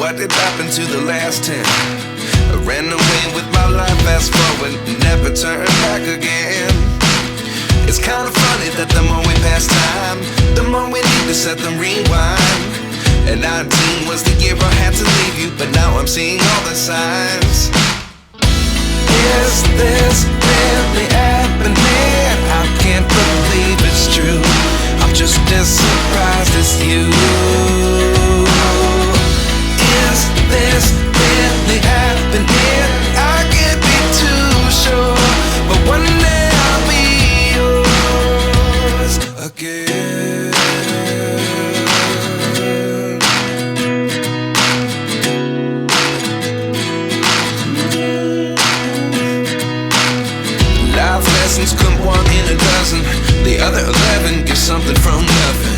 what did happen to the last 10? I ran away with my life, fast forward, never turn back again. It's kinda funny that the more we pass time, the more we need to set them rewind. And 19 was the year I had to leave you, but now I'm seeing all the signs. Is this really happening? I can't believe it's true. I'm just as surprised as you. Is this really happening? I can't be too sure, but one day I'll be yours again. Life lessons come one in a dozen. The other 11 get something from nothing.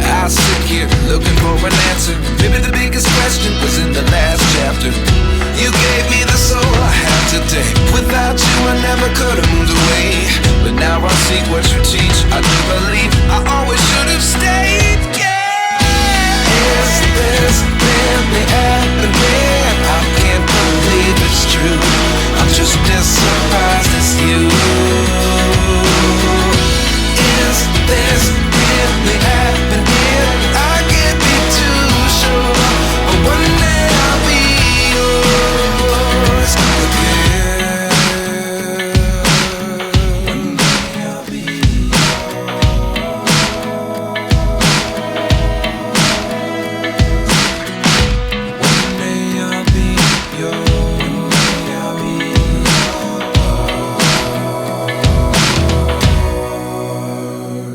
I sit here looking for an answer. Maybe the biggest question was in the last chapter. You gave me the soul I have today. Without you I never could have moved away. But now I see what you teach. I do believe I always should have stayed. Yeah. Is this really happening? I can't believe it's true. I'm just as surprised as you. Is this really happening? I can't be too sure, but one day I'll be yours again. One day I'll be yours. One day I'll be yours. One day I'll be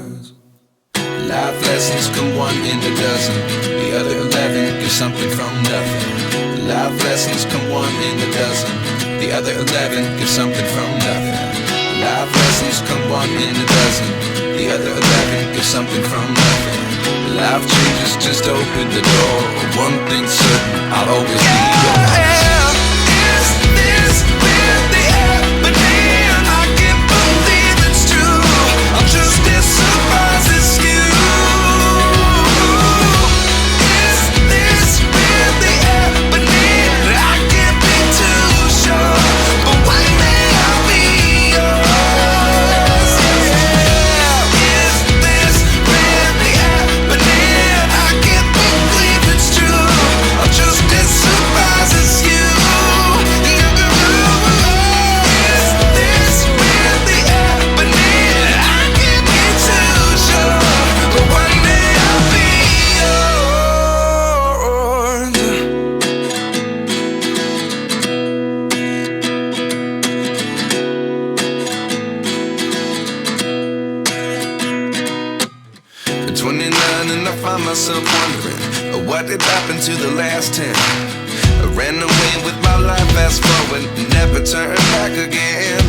yours. Life lessons come one in a dozen. The other 11 get something from nothing. Life lessons come one in a dozen. The other 11 get something from nothing. Life lessons come one in a dozen. The other 11 get something from nothing. Life changes just open the door. One thing's certain, I'll always be yours. Is this really happening? I can't believe it's true. I'm just as surprised as you. Is this really happening? I can't be too sure, but one day I'll be yours. Yeah. Is this really happening? I can't believe it's true. I'm just as surprised as you. Is this really happening? I can't be too sure, but one day I'll be yours. 29 and I find myself wondering, what did happen to the last 10? I ran away with my life, fast forward, never turn back again.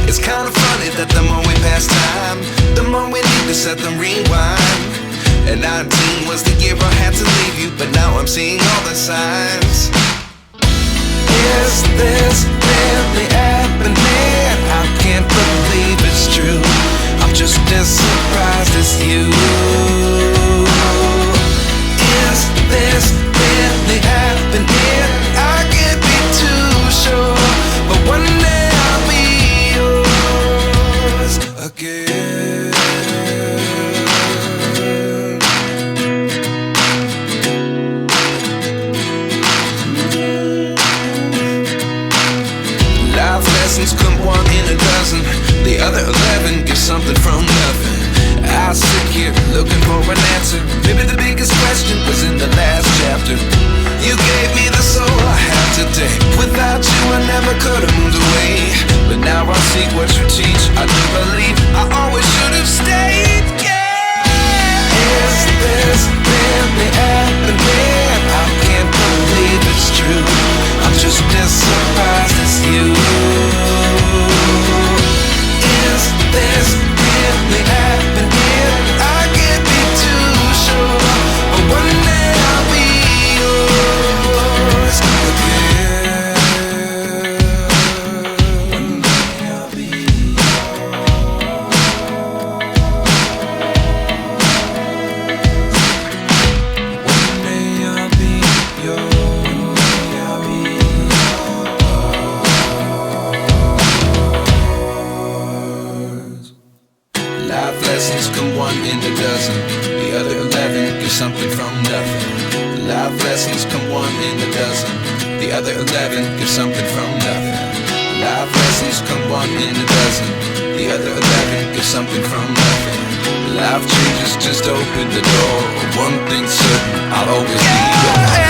It's kinda funny that the more we pass time, the more we need to set them rewind. And 19 was the year I had to leave you, but now I'm seeing all the signs. Is this really happening? I can't believe it's true. I'm just as surprised as you. Is this really happening? I can't be too sure, but one day I'll be yours again. Life lessons come one in a dozen. The other 11 get something from nothing. I sit here looking for an answer. Maybe the biggest question was in the last chapter. You gave me the soul I have today. Without you I never could have moved away. But now I see what you teach. I do believe I always should have stayed. Yeah. Is this really happening? I can't believe it's true. I'm just as surprised as you. Is this really happening? I can't be too sure, but one day dozen. The other 11 get something from nothing. Life lessons come one in a dozen. The other 11 get something from nothing. Life lessons come one in a dozen. The other 11 get something from nothing. Life changes, just open the door. One thing's certain, I'll always be yours.